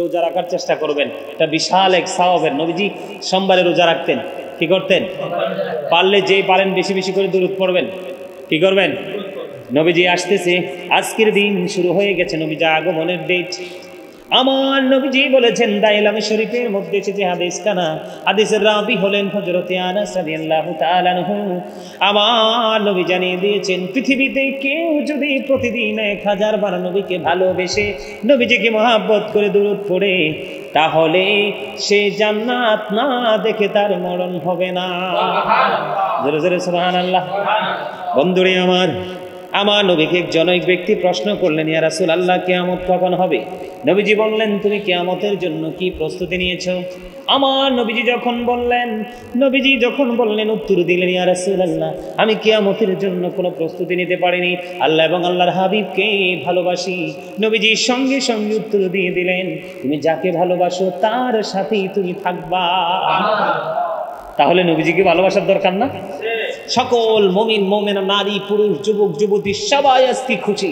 রোজা রাখার চেষ্টা করবেন, এটা বিশাল এক সওয়াবের। নবীজি সোমবারে রোজা রাখতেন, কি করতেন? পারলে যেই পারেন বেশি বেশি করে দুরূদ পড়বেন। কি করবেন? নবীজি আসতেছে, আজকের দিন শুরু হয়ে গেছে, নবীজি আগমনের ডেট। আমার নবীজি বলেছেন দাইলামে শরীফের মধ্যে যে হাদিসটা না, হাদিসের রাবি হলেন হযরতে আনাস রাদিয়াল্লাহু তাআলা আনহু। আমার নবী জানিয়ে দিয়েছেন পৃথিবীতে কেউ যদি প্রতিদিন 1000 বার নবীকে ভালোবেসে নবীজিকে মহব্বত করে দুরূদ পড়ে, তাহলে সে জান্নাত না দেখে তার মরণ হবে না। জোরে জোরে সুবহানাল্লাহ। বন্ধুরে আমার নবীকে একজন ব্যক্তি প্রশ্ন করলেন, ইয়া রাসূলুল্লাহ, কিয়ামত কখন হবে? নবীজি বললেন, তুমি কিয়ামতের জন্য কি প্রস্তুতি নিয়েছো? আমার নবীজি যখন বললেন উত্তর দিলেন, ইয়া রাসূলুল্লাহ, আমি কিয়ামতের জন্য কোনো প্রস্তুতি নিতে পারিনি, আল্লাহ এবং আল্লাহর হাবিবকে ভালোবাসি। নবীজি সঙ্গে সঙ্গে উত্তর দিয়ে দিলেন, তুমি যাকে ভালোবাসো তার সাথেই তুমি থাকবা। তাহলে নবীজিকে ভালোবাসার দরকার না? সকল মুমিন মুমিনা, নারী পুরুষ, যুবক যুবতী সবাই আজকে খুশি।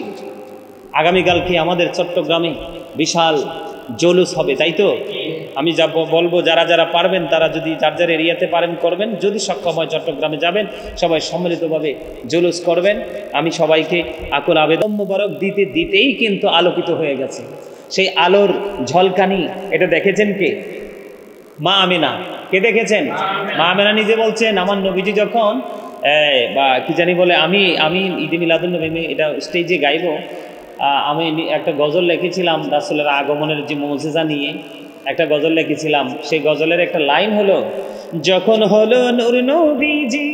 আগামীকালকে আমাদের চট্টগ্রামে বিশাল জলুস হবে, তাই তো? আমি যা বলবো, যারা যারা পারবেন তারা যদি যার যার এরিয়াতে পারেন করবেন, যদি সক্ষম হয় চট্টগ্রামে যাবেন, সবাই সম্মিলিতভাবে জলুস করবেন। আমি সবাইকে আকুল আবেদন মোবারক দিতেই কিন্তু আলোকিত হয়ে গেছে। সেই আলোর ঝলকানি এটা দেখেছেন কে? মা আমিনা। কে দেখেছেন? মা আমিনা নিজে বলছেন, আমার নবীজি যখন বা কি জানি বলে, আমি ঈদে মিলাদুন নবী এটা স্টেজে গাইব, আমি একটা গজল লিখেছিলাম রাসূলের আগমনের যে মুজিজা নিয়ে একটা গজল লিখেছিলাম। সেই গজলের একটা লাইন হলো, যখন হলো নূর নবীজি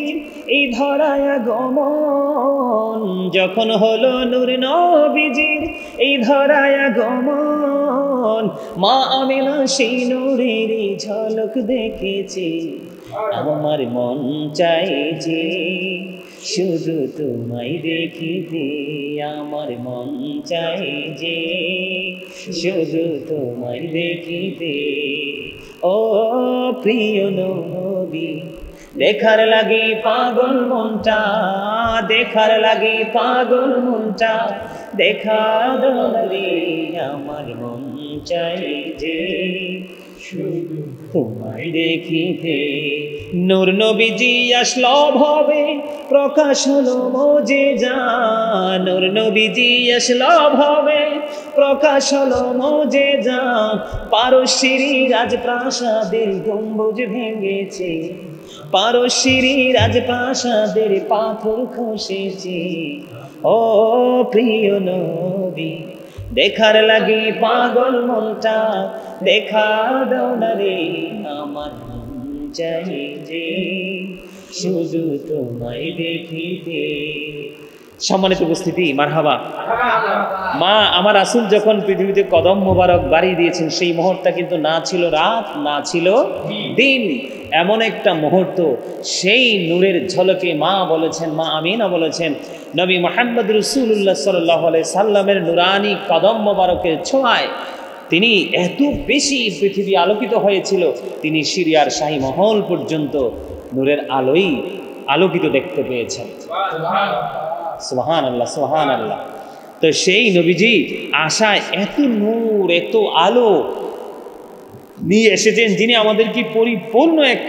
এই ধরায় আগমন, যখন হলো নূর নবীজির এই ধরায় আগমন, মা আমিনা সেই নূরের ঝলক দেখেছি, আমার মন চাই যে শুধু তোমায় দেখিতে, আমার মন চাই যে শুধু তোমায় দেখিতে। ও প্রিয় নবী, দেখার লাগে পাগল মনটা, দেখার লাগে পাগল মনটা, দেখা দাও রে, আমার মন চাই যে শুধু তোমায় দেখিতে। নূর নবীজি আসলো ভবে, প্রকাশ হলো মুজিজা, নূর নবীজি আসলো ভবে, প্রকাশ হলো মুজিজা, পারস্যের রাজপ্রাসাদের গম্বুজ ভেঙেছে, পারস্যের রাজপ্রাসাদের পাথর খসেছে। ও প্রিয় নবী, দেখার লাগে পাগল মনটা, দেখা দাও না রে, আমার মন চাই যে শুধু তোমায় দেখিতে। সম্মানিত উপস্থিতি, মারহাবা। মা আমার রাসূল যখন পৃথিবীতে কদম মোবারক বাড়িয়ে দিয়েছেন, সেই মুহূর্তটা কিন্তু না ছিল রাত, না ছিল দিন, এমন একটা মুহূর্ত। সেই নূরের ঝলকে মা বলেছেন, মা আমিনা বলেছেন, নবী মুহাম্মদ রাসূলুল্লাহ সাল্লাল্লাহু আলাইহি সাল্লামের নুরানি কদম মোবারকের ছোঁয়ায় তিনি এত বেশি পৃথিবী আলোকিত হয়েছিল, তিনি সিরিয়ার শাহী মহল পর্যন্ত নূরের আলোই আলোকিত দেখতে পেয়েছেন। সুবহানাল্লাহ, সুবহানাল্লাহ। তো সেই নবীজি আশায় এত নূর, এত আলো নিয়ে এসেছেন, যিনি আমাদেরকে পরিপূর্ণ এক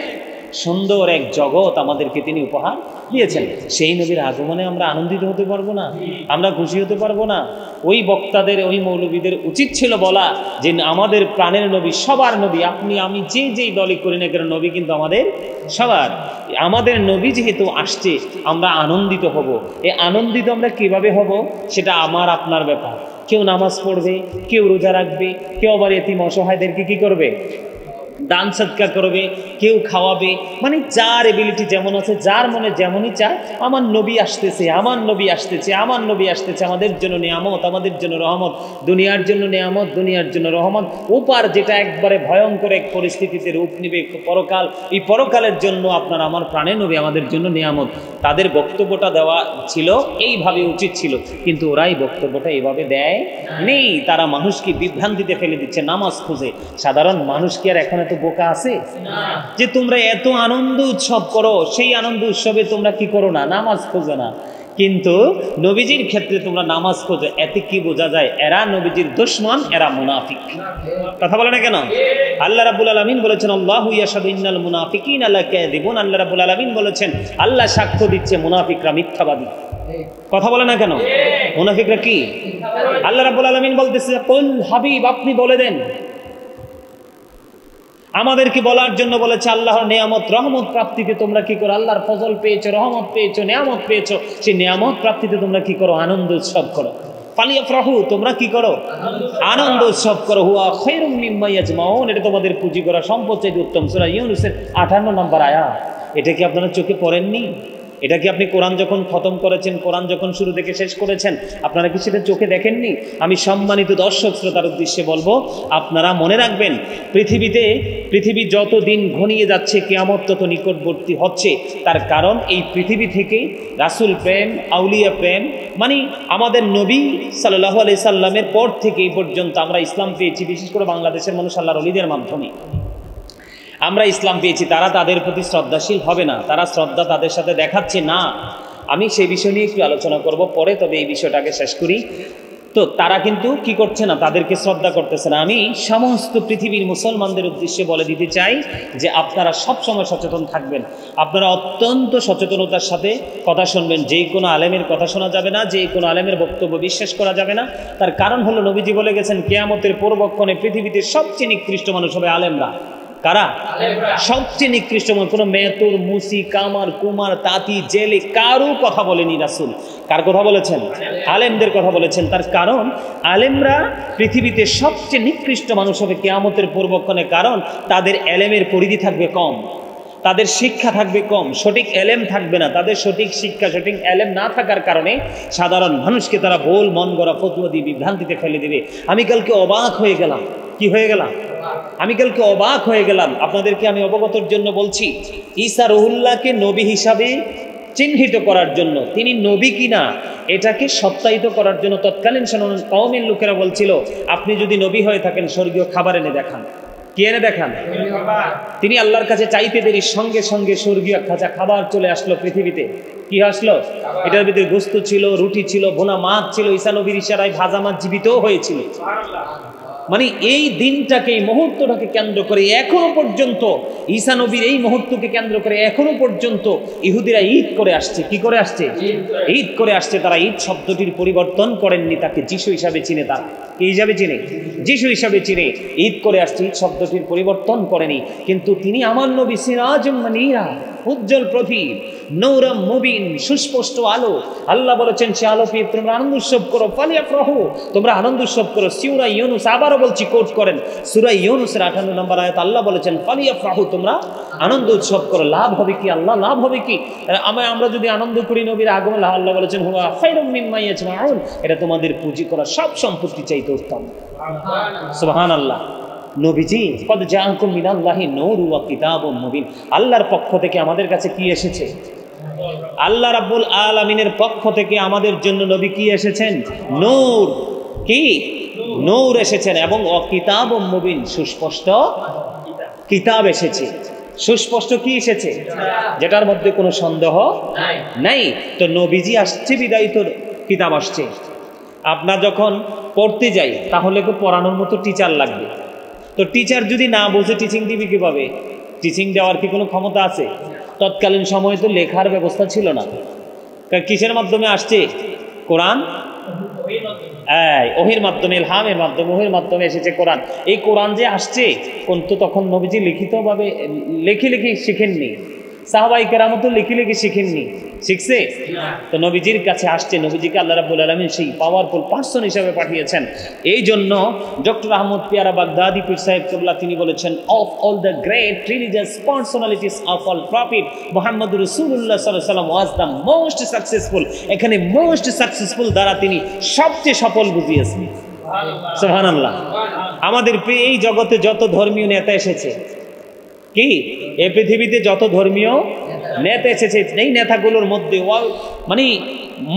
সুন্দর এক জগৎ আমাদেরকে তিনি উপহার দিয়েছেন। সেই নবীর আগমনে আমরা আনন্দিত হতে পারবো না? আমরা খুশি হতে পারবো না? ওই বক্তাদের, ওই মৌলবীদের উচিত ছিল বলা যে আমাদের প্রাণের নবী, সবার নবী, আপনি আমি যেই দলই করি না কেন, নবী কিন্তু আমাদের সবার। আমাদের নবী যেহেতু আসছে, আমরা আনন্দিত হব। এই আনন্দিত আমরা কিভাবে হব সেটা আমার আপনার ব্যাপার। কেউ নামাজ পড়বে, কেউ রোজা রাখবে, কেউ আবার এতিম অসহায়দেরকে কি করবে? দান সদকা করবে, কেউ খাওয়াবে। মানে যার এবিলিটি যেমন আছে, যার মনে যেমনই চায়, আমার নবী আসতেছে, আমার নবী আসতেছে, আমার নবী আসতেছে, আমাদের জন্য নিয়ামত, আমাদের জন্য রহমত, দুনিয়ার জন্য নিয়ামত, দুনিয়ার জন্য রহমত। ওপার যেটা একবারে ভয়ঙ্কর এক পরিস্থিতিতে রূপ নেবে, পরকাল, এই পরকালের জন্য আপনার আমার প্রাণের নবী আমাদের জন্য নিয়ামত। তাদের বক্তব্যটা দেওয়া ছিল এইভাবে, উচিত ছিল, কিন্তু ওরাই বক্তব্যটা এইভাবে দেয় নেই। তারা মানুষকে বিভ্রান্তিতে ফেলে দিচ্ছে নামাজ খুঁজে। সাধারণ মানুষ কি আর এখন এত বোকা আছে যে তোমরা এত আনন্দ উৎসব করো, সেই আনন্দ উৎসবে তোমরা কি করো না? নামাজ খোঁজো না। কিন্তু নবীজির ক্ষেত্রে তোমরা নামাজ খোঁজো, এতে কি বোঝা যায়? এরা নবীজির দুশমন, এরা মুনাফিক। কথা বলে না কেন? আল্লাহ রাব্বুল আলামিন বলেছেন আল্লাহু ইয়াশহাদু ইন্নাল মুনাফিকিনা লাকাযিবুন। আল্লাহ রাব্বুল আলামিন বলেছেন আল্লাহ সাক্ষ্য দিচ্ছে মুনাফিকরা মিথ্যাবাদী। কথা বলে না কেন? মুনাফিকরা কি? আল্লাহ রাব্বুল আলামিন বলতেছে কুল হাবিব, আপনি বলে দেন। আমাদেরকে বলার জন্য বলেছে আল্লাহর নিয়ামত রহমত প্রাপ্তিতে তোমরা কি করো? আল্লাহর ফজল পেয়েছো, রহমত পেয়েছো, নিয়ামত পেয়েছো, সেই নিয়ামত প্রাপ্তিতে তোমরা কি করো? আনন্দ উৎসব করো। ফালিয়াফরাহু, তোমরা কি করো? আনন্দ উৎসব করো। হুয়া খায়রুম মিম্মা ইয়াজমাউন, এটা তোমাদের পুঁজি করা সম্পদ চাইতে উত্তম। সূরা ইউনূসের 58 নম্বর আয়াত। এটা কি আপনারা চোখে পড়েননি? এটা কি আপনি কোরআন যখন খতম করেছেন, কোরআন যখন শুরু থেকে শেষ করেছেন, আপনারা কি সেটা চোখে দেখেননি? আমি সম্মানিত দর্শক শ্রোতার উদ্দেশ্যে বলবো, আপনারা মনে রাখবেন, পৃথিবী যত দিন ঘনিয়ে যাচ্ছে কিয়ামত তত নিকটবর্তী হচ্ছে। তার কারণ এই পৃথিবী থেকে রাসূল প্রেম, আউলিয়া প্রেম, মানে আমাদের নবী সাল্লাল্লাহু আলাইহি সাল্লামের পর থেকে এই পর্যন্ত আমরা ইসলাম পেয়েছি, বিশেষ করে বাংলাদেশের মানুষ আল্লাহর ওলিদের মাধ্যমে আমরা ইসলাম পেয়েছি। তারা তাদের প্রতি শ্রদ্ধাশীল হবে না, তারা শ্রদ্ধা তাদের সাথে দেখাচ্ছে না। আমি সেই বিষয় নিয়ে একটু আলোচনা করব পরে, তবে এই বিষয়টাকে শেষ করি। তো তারা কিন্তু কি করছে না? তাদেরকে শ্রদ্ধা করতেছে না। আমি সমস্ত পৃথিবীর মুসলমানদের উদ্দেশ্যে বলে দিতে চাই যে আপনারা সবসময় সচেতন থাকবেন। আপনারা অত্যন্ত সচেতনতার সাথে কথা শুনবেন। যেই কোনো আলেমের কথা শোনা যাবে না, যেই কোনো আলেমের বক্তব্য বিশ্বাস করা যাবে না। তার কারণ হলো নবীজি বলে গেছেন কিয়ামতের পূর্বক্ষণে পৃথিবীতে সবচেয়ে নিকৃষ্ট মানুষ হবে আলেমরা। কারা? সবচেয়ে নিকৃষ্ট। কোনো মেতুর, মুসি, কামার, কুমার, তাঁতি, জেলে কারো কথা বলেনি রাসূল। কার কথা বলেছেন? আলেমদের কথা বলেছেন। তার কারণ আলেমরা পৃথিবীতে সবচেয়ে নিকৃষ্ট মানুষ হবে কিয়ামতের পূর্বক্ষণে। কারণ তাদের এলেমের পরিধি থাকবে কম, তাদের শিক্ষা থাকবে কম, সঠিক এলেম থাকবে না। তাদের সঠিক শিক্ষা, সঠিক এলেম না থাকার কারণে সাধারণ মানুষকে তারা ভুল মন গড়া ফতোয়া দিয়ে বিভ্রান্তিতে ফেলে দেবে। আমি কালকে অবাক হয়ে গেলাম। কি হয়ে গেলাম? আমি কালকে অবাক হয়ে গেলাম। আপনাদেরকে আমি অবগতর জন্য বলছি, ঈসা রুহুল্লাহকে নবী হিসাবে চিহ্নিত করার জন্য, তিনি নবী কিনা এটাকে সত্যায়িত করার জন্য তৎকালীন কওমের লোকেরা বলছিল, আপনি যদি নবী হয়ে থাকেন স্বর্গীয় খাবার এনে দেখান। কি এনে দেখান? তিনি আল্লাহর কাছে চাইতে দেরি সঙ্গে সঙ্গে স্বর্গীয় খাঁচা খাবার চলে আসলো পৃথিবীতে। কি আসলো? এটার ভিতরে গোস্ত ছিল, রুটি ছিল, ভুনা মাছ ছিল, ঈসা নবীর ইশারায় ভাজা মাছ জীবিতও হয়েছিল। মানে এই দিনটাকে, এই মুহূর্তটাকে কেন্দ্র করে এখনো পর্যন্ত, ঈসা নবীর এই মুহূর্তকে কেন্দ্র করে এখনো পর্যন্ত ইহুদিরা ঈদ করে আসছে। কি করে আসছে? ঈদ করে আসছে। তারা ঈদ শব্দটির পরিবর্তন করেননি, তাকে যিশু হিসাবে চিনে। তারা কি হিসাবে চিনে? যিশু হিসাবে চিনে। ঈদ করে আসছে, ঈদ শব্দটির পরিবর্তন করেনি। কিন্তু তিনি আমার নবী সিরাজুম মুনীরা, উজ্জ্বল প্রদীপ, নূরম মুবিন, সুস্পষ্ট আলো। আল্লাহ বলেছেন সে আলো পেয়ে তোমরা আনন্দ উৎসব করো। ফালিয়াফরাহু, তোমরা আনন্দ উৎসব করো। সূরা ইউনূস, আবারও বলছি, কোট করেন সূরা ইউনূসের 58 নম্বর আয়াত। আল্লাহ বলেছেন ফালিয়াফরাহু, তোমরা আনন্দ উৎসব করো। লাভ হবে কি? আল্লাহ লাভ হবে কি? আমরা যদি আনন্দ করি নবীর আগমন, আল্লাহ বলেছেন হুয়া খায়রুম মিম্মা ইয়াজমাউন, এটা তোমাদের পুঁজি করা সব সম্পত্তি চাইতে উত্তম। সুবহানাল্লাহ। নবীজি কদ জাআকুম মিনাল্লাহি নূরুন ওয়া কিতাবুম মুবিন, আল্লাহর পক্ষ থেকে আমাদের কাছে কি এসেছে? আল্লাহ রাব্বুল আলামিনের পক্ষ থেকে আমাদের জন্য নবী কি এসেছেন? নূর। কি? নূর এসেছেন। এবং ওয়া কিতাবুম মুবিন, সুস্পষ্ট কিতাব এসেছে। সুস্পষ্ট কি এসেছে? যেটার মধ্যে কোনো সন্দেহ নাই। তো নবীজি আসছে বিদায় তো কিতাব আসছে। আপনার যখন পড়তে যাই তাহলে তো পড়ানোর মতো টিচার লাগবে। তো টিচার যদি না বুঝে টিচিং দিবি কিভাবে? টিচিং দেওয়ার কি কোনো ক্ষমতা আছে? তৎকালীন সময়ে তো লেখার ব্যবস্থা ছিল না। কিসের মাধ্যমে আসছে? কোরআন, ওহির মাধ্যমে, ইলহামের মাধ্যমে, ওহির মাধ্যমে এসেছে কোরআন। এই কোরআন যে আসছে, কিন্তু তখন নবীজি লিখিতভাবে লিখে শিখেননি। সাহাবায়ে কেরাম তো লিখে শিখেননি। শিখছে? তো নবীজির কাছে আসছে। নবীজিকে আল্লাহ রাব্বুল আলামিন সেই পাওয়ারফুল পার্সন হিসেবে পাঠিয়েছেন। এই জন্য ডক্টর আহমদ পিয়ারা বাগদাদি পীর সাহেব কেবলা তিনি বলেছেন, of all the great religious personalities of all prophet Muhammad রাসূলুল্লাহ সাল্লাল্লাহু আলাইহি ওয়াসাল্লাম ওয়াজ দ্য মোস্ট সাকসেসফুল। এখানে মোস্ট সাকসেসফুল দ্বারা তিনি সবচেয়ে সফল বুঝিয়েছেন। সুবহানাল্লাহ। আমাদের এই জগতে যত ধর্মীয় নেতা এসেছে, কি এই পৃথিবীতে যত ধর্মীয় নেতা এসেছে, এই নেতাগুলোর মধ্যে মানে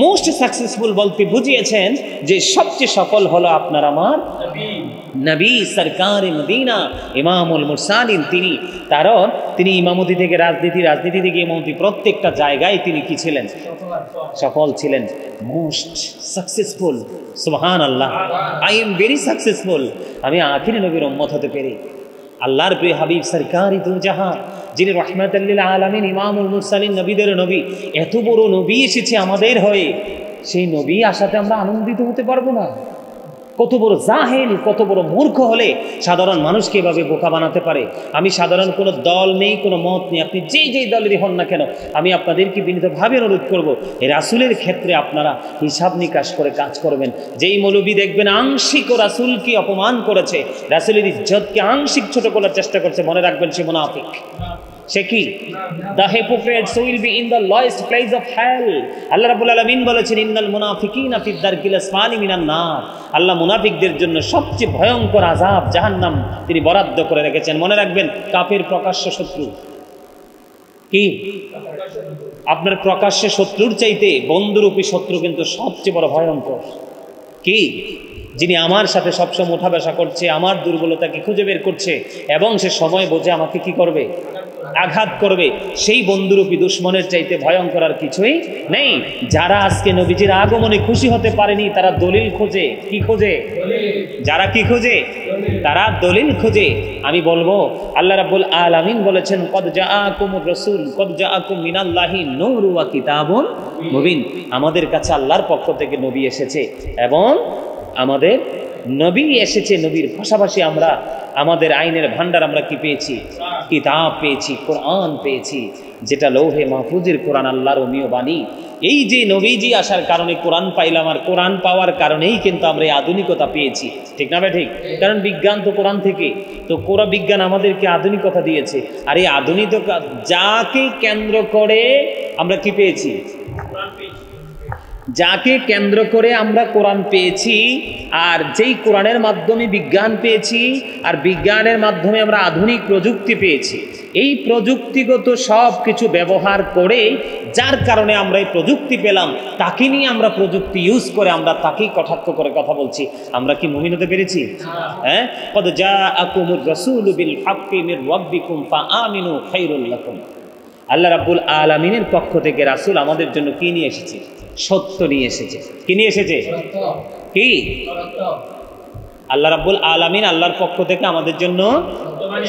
মোস্ট সাকসেসফুল বলতে বুঝিয়েছেন যে সবচেয়ে সফল হলো আপনার আমার নবী সরকার মদিনা ইমামুল মুরসালিন। তিনি কারণ তিনি ইমামতি থেকে রাজনীতি থেকে ইমামতি, প্রত্যেকটা জায়গায় তিনি কি ছিলেন? সফল ছিলেন, মোস্ট সাকসেসফুল। সুবহানাল্লাহ, আই এম ভেরি সাকসেসফুল, আমি আখিরি নবীর উম্মত হতে পেরে। আল্লাহর প্রিয় হাবিব সরকারি দু জাহান, যিনি রহমাতুল লিল আলামিন ইমামুল মুরসালিন, নবীদের নবী, এত বড় নবী এসেছে আমাদের হয়ে, সেই নবী আসাতে আমরা আনন্দিত হতে পারবো না? কত বড় জাহেল, কত বড় মূর্খ হলে সাধারণ মানুষকে এভাবে বোকা বানাতে পারে। আমি সাধারণ কোনো দল নেই, কোনো মত নেই, আপনি যেই দলেরই হন না কেন, আমি আপনাদেরকে বিনীতভাবে অনুরোধ করব, এই রাসূলের ক্ষেত্রে আপনারা হিসাব নিকাশ করে কাজ করবেন। যেই মৌলবী দেখবেন আংশিক ও রাসূলকে অপমান করেছে, রাসূলের ইজ্জতকে আংশিক ছোট করার চেষ্টা করছে, মনে রাখবেন সে মুনাফিক। সে কি? The hypocrites will be in the lowest place of hell. আল্লাহ রাব্বুল আলামিন বলেছেন ইন্নাল মুনাফিকিনা ফি দারকিল আসফালি মিনান নার। আল্লাহ মুনাফিকদের জন্য সবচেয়ে ভয়ঙ্কর আযাব জাহান্নাম তিনি বরাদ্দ করে রেখেছেন। মনে রাখবেন, কাফের প্রকাশ্য শত্রু কি? আপনার প্রকাশ্য শত্রুর চাইতে বন্ধুরূপী শত্রু কিন্তু সবচেয়ে বড় ভয়ঙ্কর। কি? যিনি আমার সাথে সবসময় উঠা বসা করছে, আমার দুর্বলতাকে খুঁজে বের করছে এবং সে সময় বোঝে আমাকে কি করবে? আঘাত করবে। সেই বন্ধুরূপী দুশ্মনের চাইতে ভয়ঙ্কর আর কিছুই নেই। যারা আজকে নবীজির আগমনে খুশি হতে পারেনি, তারা দলিল খোঁজে। কি খোঁজে? যারা কি খোঁজে? তারা দলিল খোঁজে। আমি বলবো, আল্লাহ রাব্বুল আলামিন বলেছেন কদ জাআকুমুর রাসূল কদ জাআকুম মিনাল্লাহি নূরু ওয়া কিতাবুন মুবিন। আমাদের কাছে আল্লাহর পক্ষ থেকে নবী এসেছে এবং আমাদের নবী এসেছে, নবীর পাশাপাশি আমরা আমাদের আইনের ভান্ডার আমরা কি পেয়েছি? কিতাব পেয়েছি, কোরআন পেয়েছি, যেটা লৌহে মাহফুজের কোরআন, আল্লাহর অমীয় বাণী। এই যে নবীজি আসার কারণে কোরআন পাইলাম, আর কোরআন পাওয়ার কারণেই কিন্তু আমরা এই আধুনিকতা পেয়েছি। ঠিক না ভাই? ঠিক। কারণ বিজ্ঞান তো কোরআন থেকে, তো কোরআন বিজ্ঞান আমাদেরকে আধুনিকতা দিয়েছে। আর এই আধুনিকতা যাকে কেন্দ্র করে আমরা কি পেয়েছি? যাকে কেন্দ্র করে আমরা কোরআন পেয়েছি, আর যেই কোরআনের মাধ্যমে বিজ্ঞান পেয়েছি, আর বিজ্ঞানের মাধ্যমে আমরা আধুনিক প্রযুক্তি পেয়েছি, এই প্রযুক্তিগত সব কিছু ব্যবহার করে যার কারণে আমরা এই প্রযুক্তি পেলাম, তাকে নিয়ে আমরা প্রযুক্তি ইউজ করে আমরা তাকেই কটাক্ষ করে কথা বলছি। আমরা কি মুমিন হতে পেরেছি? হ্যাঁ, কদ জাআকুমুর রাসূলু বিল হাক্কি মির রাব্বিকুম ফাআমিনু খায়রুল লাকুম। আল্লাহ রাব্বুল আলামিনের পক্ষ থেকে রাসূল আমাদের জন্য কি নিয়ে এসেছে? সত্য নিয়ে এসেছে। কি নিয়ে এসেছে? কি? আল্লাহ রাব্বুল আলামিন আল্লাহর পক্ষ থেকে আমাদের জন্য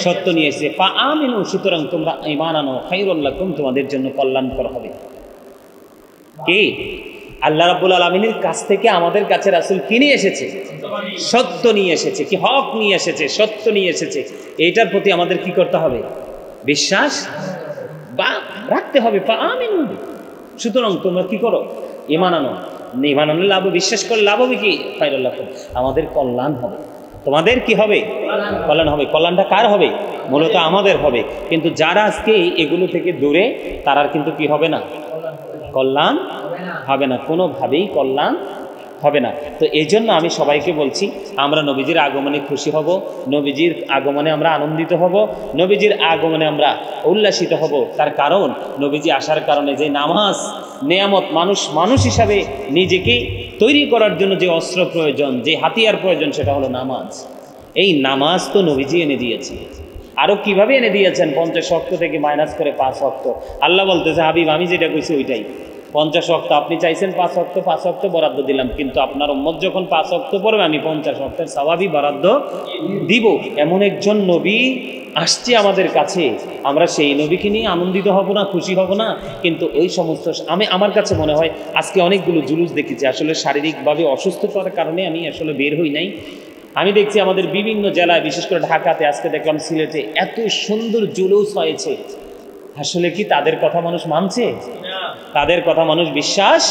সত্য নিয়ে এসেছে। ফাআমিনু, সুতরাং তোমরা ঈমান আনো, খায়রুল লাকুম, তোমাদের জন্য কল্যাণকর হবে। কি? আল্লাহ রাব্বুল আলামিনের কাছ থেকে আমাদের কাছে রাসূল কি নিয়ে এসেছে? সত্য নিয়ে এসেছে। কি? হক নিয়ে এসেছে, সত্য নিয়ে এসেছে। এইটার প্রতি আমাদের কি করতে হবে? বিশ্বাস বা রাখতে হবে। ফাআমিনু, সুতরাং তোমরা কি করো? ঈমান আনো। ঈমান আনলে লাভ, বিশ্বাস করলে লাভ হবে কি? খায়রুল লাকুম, আমাদের কল্যাণ হবে। তোমাদের কি হবে? কল্যাণ হবে। কল্যাণটা কার হবে? মূলত আমাদের হবে। কিন্তু যারা আজকে এগুলো থেকে দূরে, তারা কিন্তু কি হবে না? কল্যাণ হবে না, কোনোভাবেই কল্যাণ হবে না। তো এই জন্য আমি সবাইকে বলছি, আমরা নবীজির আগমনে খুশি হব, নবীজির আগমনে আমরা আনন্দিত হব, নবীজির আগমনে আমরা উল্লাসিত হব। তার কারণ নবীজি আসার কারণে যে নামাজ নেয়ামত, মানুষ হিসাবে নিজেকে তৈরি করার জন্য যে অস্ত্র প্রয়োজন, যে হাতিয়ার প্রয়োজন, সেটা হলো নামাজ। এই নামাজ তো নবীজি এনে দিয়েছে। আরও কিভাবে এনে দিয়েছেন? 50 ওয়াক্ত থেকে মাইনাস করে 5 ওয়াক্ত। আল্লাহ বলতেছে, হাবিব আমি যেটা কইছি ওইটাই। 50 ওয়াক্ত আপনি চাইছেন, 5 ওয়াক্ত বরাদ্দ দিলাম, কিন্তু আপনার উম্মত যখন 5 ওয়াক্ত পড়বে, আমি 50 ওয়াক্তের সওয়াবই বরাদ্দ দিব। এমন একজন নবী আসছে আমাদের কাছে, আমরা সেই নবীকে নিয়ে আনন্দিত হব না, খুশি হব না? কিন্তু ওই সমস্ত আমার কাছে মনে হয় আজকে অনেকগুলো জুলুস দেখেছি। আসলে শারীরিকভাবে অসুস্থতার কারণে আমি আসলে বের হই নাই। আমি দেখছি আমাদের বিভিন্ন জেলায়, বিশেষ করে ঢাকাতে, আজকে দেখলাম সিলেটে এত সুন্দর জুলুস হয়েছে। আসলে কি তাদের কথা মানুষ মানছে? তাদের কথা মানুষ বিশ্বাস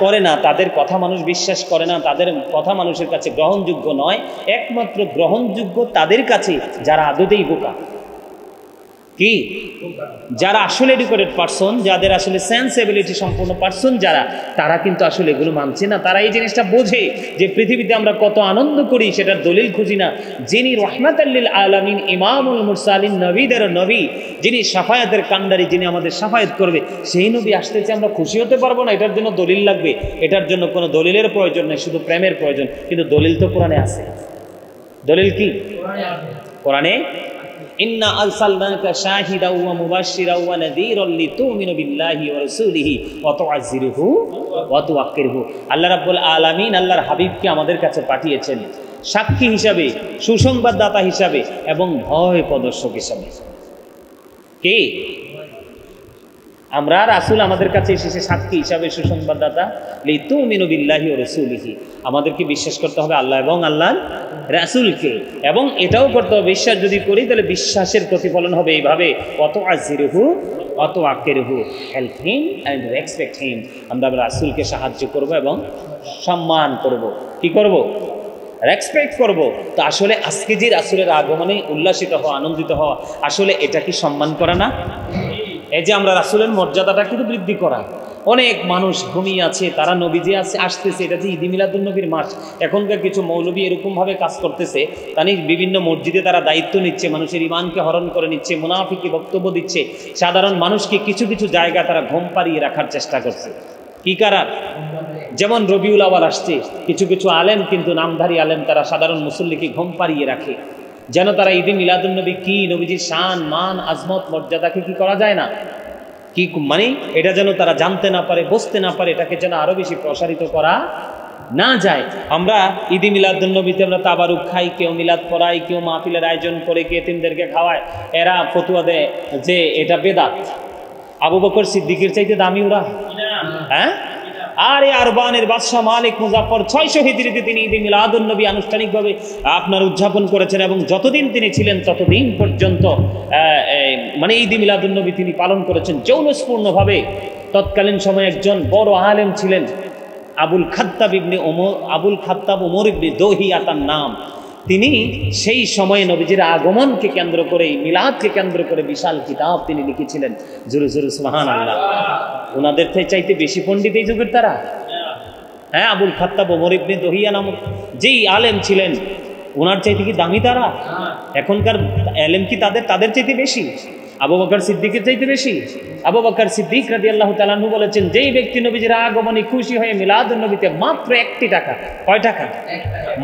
করে না। তাদের কথা মানুষ বিশ্বাস করে না। তাদের কথা মানুষের কাছে গ্রহণযোগ্য নয়। একমাত্র গ্রহণযোগ্য তাদের কাছে যারা আদতেই বোকা। কি যারা আসলে এডুকেটেড পারসন, যাদের আসলে সেন্সিবিলিটি সম্পূর্ণ পারসন যারা, তারা কিন্তু আসলে এগুলো মানছে না। তারা এই জিনিসটা বোঝে যে পৃথিবীতে আমরা কত আনন্দ করি সেটার দলিল খুঁজি না। যিনি রহমাতাল লিল আলামিন, ইমামুল মুরসালিন, নবীদের নবী, যিনি সাফায়াতের কান্ডারি, যিনি আমাদের সাফায়াত করবে, সেই নবী আসতেছে, আমরা খুশি হতে পারবো না? এটার জন্য দলিল লাগবে? এটার জন্য কোনো দলিলের প্রয়োজন নেই, শুধু প্রেমের প্রয়োজন। কিন্তু দলিল তো কোরআনে আছে। দলিল কি? কোরআনে ইন্না আরসালনাকা শাহিদাও ওয়া মুবাশশিরাও ওয়া নাযীরাল লিতুমিনু বিল্লাহি ওয়া রাসূলিহি ওয়া তুআযযিরুহু ওয়া তুওয়াক্কিরুহু। আল্লাহ রাব্বুল আলামিন আল্লাহর হাবিবকে আমাদের কাছে পাঠিয়েছেন সাক্ষী হিসাবে, সুসংবাদদাতা হিসাবে এবং ভয় প্রদর্শক হিসাবে। কি আমরা রাসূল আমাদের কাছে এসেছে সাক্ষী হিসাবে, সুসংবাদদাতা। লিতুমিনু বিল্লাহি ওয়া রাসূলিহি, আমাদেরকে বিশ্বাস করতে হবে আল্লাহ এবং আল্লাহর রাসূলকে, এবং এটাও করতে হবে, বিশ্বাস যদি করি তাহলে বিশ্বাসের প্রতিফলন হবে এইভাবে, অত আজিরহু অত আকেরহু, help him and respect him. আমরা রাসূলকে সাহায্য করব এবং সম্মান করব। কি করব? রেসপেক্ট করব। তো আসলে আজকে যে রাসূলের আগমনে উল্লাসিত হওয়া, আনন্দিত হওয়া, আসলে এটা কি সম্মান করা না? এই যে আমরা রাসূলের মর্যাদাটা কিন্তু বৃদ্ধি করা। অনেক মানুষ ঘুমিয়ে আছে, তারা নবীজি আসতেছে, এটা যে ঈদ মিলাদুন নবীর মাস। এখনকার কিছু মৌলবী এরকমভাবে কাজ করতেছে, তাই বিভিন্ন মসজিদে তারা দায়িত্ব নিচ্ছে, মানুষের ঈমানকে হরণ করে নিচ্ছে, মুনাফিকি বক্তব্য দিচ্ছে, সাধারণ মানুষকে কিছু কিছু জায়গা তারা ঘুম পাড়িয়ে রাখার চেষ্টা করছে। কি কারণ? যেমন রবিউল আওয়াল আসছে, কিছু কিছু আলেম, কিন্তু নামধারী আলেম, তারা সাধারণ মুসল্লিকে ঘুম পাড়িয়ে রাখে, যেন তারা ঈদ মিলাদুন নবী কি, নবীজির শান মান আজমত মর্যাদাকে কি করা যায় না, কি মানে এটা যেন তারা জানতে না পারে, বুঝতে না পারে, এটাকে যেন আরো বেশি প্রসারিত করা না যায়। আমরা ঈদ মিলাদুন নবীতে আমরা তাবারুক খাই, কেউ মিলাদ পড়াই, কেউ মাহফিলের আয়োজন করে, কে এতিমদেরকে খাওয়ায়, এরা ফতোয়া দেয় যে এটা বেদাত। আবু বকর সিদ্দিকের চাইতে দামি ওরা? হ্যাঁ। আর এই আরবানের বাদশাহ মালিক মুজাফফর 600 হিজরিতে তিনি ঈদ মিলাদুন নবী আনুষ্ঠানিকভাবে আপনার উদযাপন করেছেন, এবং যতদিন তিনি ছিলেন ততদিন পর্যন্ত মানে ঈদ মিলাদুন নবী তিনি পালন করেছেন জৌলসপূর্ণভাবে। তৎকালীন সময়ে একজন বড় আলেম ছিলেন আবুল খাত্তাব ওমর ইবনে দহিয়া তার নাম। তিনি সেই সময়ে নবীজির আগমনকে কেন্দ্র করে, মিলাদকে কেন্দ্র করে বিশাল কিতাব তিনি লিখেছিলেন। জোরে জোরে সুবহানাল্লাহ। ওনাদের চাইতে বেশি পণ্ডিত এই যুগের তারা? হ্যাঁ, আবুল খাত্তাব ওমর ইবনে দহিয়া নামক যেই আলেম ছিলেন, ওনার চাইতে কি দামি তারা? এখনকার আলেম কি তাদের চাইতে বেশি? আবু বকর সিদ্দিকের চাইতে বেশি? আবু বকর সিদ্দিক রাদিয়াল্লাহু তাআলা আনহু বলেছেন, যেই ব্যক্তি নবীজির আগমনে খুশি হয়ে মিলাদুন নবীতে মাত্র 1টি টাকা, কয় টাকা?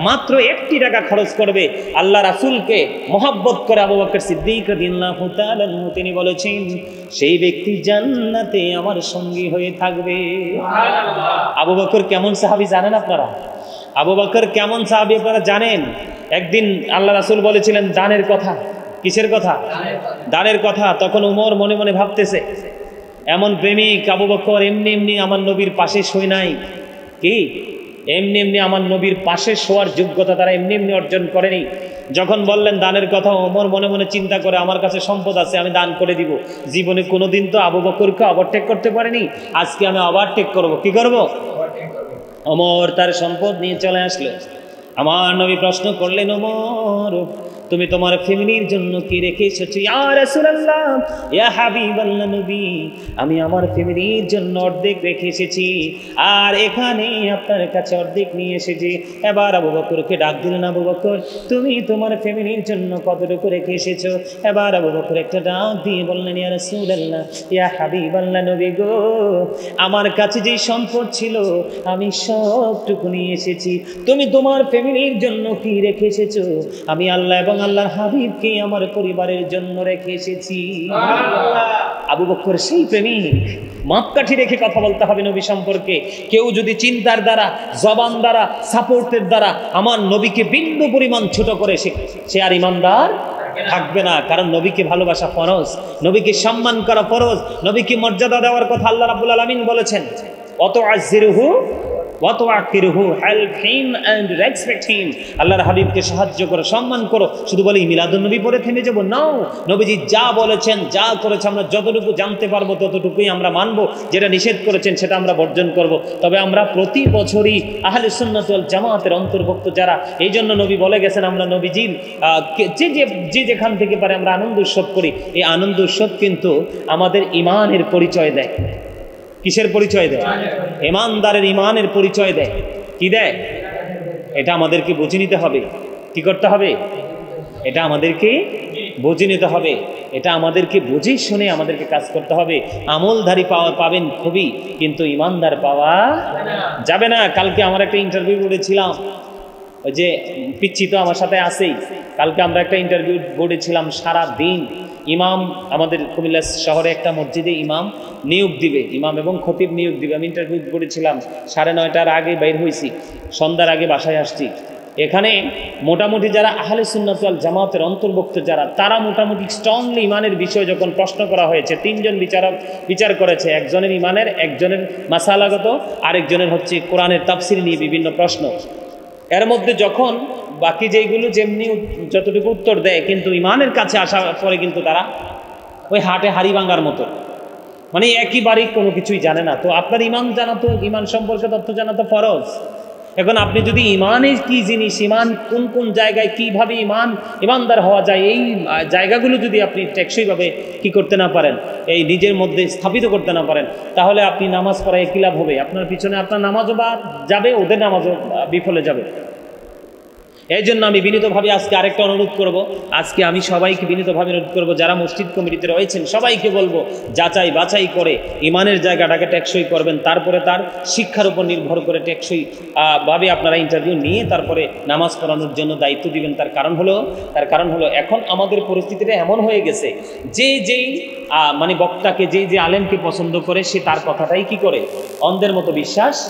মাত্র 1টি টাকা খরচ করবে, আল্লাহ রাসূলকে মহব্বত করে আবু বকর সিদ্দিক রাদিয়াল্লাহু তাআলা আনহু তিনি বলেছেন, সেই ব্যক্তি জান্নাতে আমার সঙ্গী হয়ে থাকবে। সুবহানাল্লাহ। আবু বকর কেমন সাহাবী জানেন আপনারা? আবু বকর কেমন সাহাবী আপনারা জানেন? একদিন আল্লাহ রাসূল বলেছিলেন দানের কথা। কিসের কথা? দানের কথা। তখন উমর মনে মনে ভাবতেছে, এমন প্রেমিক আবু বকর এমনি এমনি আমার নবীর পাশে শোয় নাই। কি এমনি এমনি আমার নবীর পাশে শোয়ার যোগ্যতা তারা এমনি এমনি অর্জন করেনি। যখন বললেন দানের কথা, ওমর মনে মনে চিন্তা করে, আমার কাছে সম্পদ আছে, আমি দান করে দিব। জীবনে কোনোদিন তো আবু বকরকে ওভারটেক করতে পারেনি, আজকে আমি ওভারটেক করব। কি করব? ওমর তার সম্পদ নিয়ে চলে আসলো। আমার নবী প্রশ্ন করলেন, ওমর তুমি তোমার ফ্যামিলির জন্য কি রেখে এসেছো? ইয়া রাসূলুল্লাহ, ইয়া হাবিবাল্লাহ নবী, আমি আমার ফ্যামিলির জন্য অর্ধেক রেখে এসেছি, আর এখানে আপনার কাছে অর্ধেক নিয়ে এসেছি। এবার আবু বকরকে ডাক দিলেন, আবু বকর তুমি তোমার ফ্যামিলির জন্য কতটুকু রেখে এসেছো? এবার আবু বকর একটা ডাক দিয়ে বললেন, ইয়া রাসূলুল্লাহ, ইয়া হাবিবাল্লাহ নবী গো, আমার কাছে যে সম্পদ ছিল আমি সবটুকু নিয়ে এসেছি। তুমি তোমার ফ্যামিলির জন্য কি রেখে এসেছো? আমি আল্লাহ এবং আল্লাহর হাবিবকে আমার পরিবারের জন্য রেখে এসেছি। আবু বকর সেই প্রেমিক, মাপকাঠি রেখে কথা বলতে হবে নবী সম্পর্কে। কেউ যদি চিন্তার দ্বারা, জবান দ্বারা, সাপোর্টের দ্বারা আমার নবীকে বিন্দু পরিমাণ ছোট করে সে আর ইমানদার থাকবে না। কারণ নবীকে ভালোবাসা ফরজ, নবীকে সম্মান করা ফরজ, নবীকে মর্যাদা দেওয়ার কথা আল্লাহ রাব্বুল আলামিন বলেছেন, অত আজিরহু ওয়াতুআকিরহু, help him and respect him. আল্লাহর হাবিবকে সাহায্য করো, সম্মান করো। শুধু বলি মিলাদুন নবী পড়ে থেমে যাবো? নাও, নবীজি যা বলেছেন, যা করেছে, আমরা যতটুকু জানতে পারবো ততটুকুই আমরা মানবো। যেটা নিষেধ করেছেন সেটা আমরা বর্জন করব। তবে আমরা প্রতি বছরই আহলে সুন্নাত ওয়াল জামাতের অন্তর্ভুক্ত যারা, এই জন্য নবী বলে গেছেন আমরা নবীজির যে যেখান থেকে পারে আমরা আনন্দ উৎসব করি। এই আনন্দ উৎসব কিন্তু আমাদের ইমানের পরিচয় দেয়। কিসের পরিচয় দেয়? ইমানদারের ইমানের পরিচয় দেয়। কি দেয়? এটা আমাদেরকে বুঝে নিতে হবে। কি করতে হবে? এটা আমাদেরকে বুঝে নিতে হবে। এটা আমাদেরকে বুঝে শুনে আমাদেরকে কাজ করতে হবে। আমলধারী পাবেন খুবই, কিন্তু ইমানদার পাওয়া যাবে না। কালকে আমার একটা ইন্টারভিউ করেছিলাম, ওই যে পিচ্ছি তো আমার সাথে আছেই। কালকে আমরা একটা ইন্টারভিউ করেছিলাম, সারা দিন ইমাম আমাদের কুমিল্লা শহরে একটা মসজিদে ইমাম নিয়োগ দিবে, ইমাম এবং খতিব নিয়োগ দিবে। আমি ইন্টারভিউ করেছিলাম, 9:30 আগে বের হয়েছি, সন্ধ্যার আগে বাসায় আসছি। এখানে মোটামুটি যারা আহলে সুন্নাত ওয়াল জামাতের অন্তর্ভুক্ত যারা, তারা মোটামুটি স্ট্রংলি ইমানের বিষয়ে যখন প্রশ্ন করা হয়েছে, 3 জন বিচার করেছে। একজনের ইমানের, একজনের মাসালাগত, আরেকজনের হচ্ছে কোরআনের তাফসির নিয়ে বিভিন্ন প্রশ্ন। এর মধ্যে যখন বাকি যেগুলো যেমনি যতটুকু উত্তর দেয়, কিন্তু ইমানের কাছে আসার পরে কিন্তু তারা ওই হাটে হাড়ি ভাঙার মতো, মানে একইবারেই কোনো কিছুই জানে না। তো আপনার ইমান জানা তো, ইমান সম্পর্কে তথ্য জানা তো ফরজ। এখন আপনি যদি ইমানের কি জিনিস, ইমান কোন কোন জায়গায় কিভাবে ইমানদার হওয়া যায়, এই জায়গাগুলো যদি আপনি টেকসইভাবে কি করতে না পারেন, এই নিজের মধ্যে স্থাপিত করতে না পারেন, তাহলে আপনি নামাজ পড়ায় কি লাভ হবে? আপনার পিছনে আপনার নামাজও বাদ যাবে, ওদের নামাজও বিফলে যাবে। এই জন্য আমি বিনীতভাবে আজকে আরেকটা অনুরোধ করব। আজকে আমি সবাইকে বিনীতভাবে অনুরোধ করব, যারা মসজিদ কমিটিতে রয়েছেন সবাইকে বলবো, যাচাই বাছাই করে ইমানের জায়গাটাকে টেকসই করবেন। তারপরে তার শিক্ষার উপর নির্ভর করে টেকসই ভাবে আপনারা ইন্টারভিউ নিয়ে তারপরে নামাজ পড়ানোর জন্য দায়িত্ব দিবেন। তার কারণ হলো এখন আমাদের পরিস্থিতিটা এমন হয়ে গেছে, যেই মানে বক্তাকে, যে আলেমকে পছন্দ করে, সে তার কথাটাই কি করে, অন্ধের মতো বিশ্বাস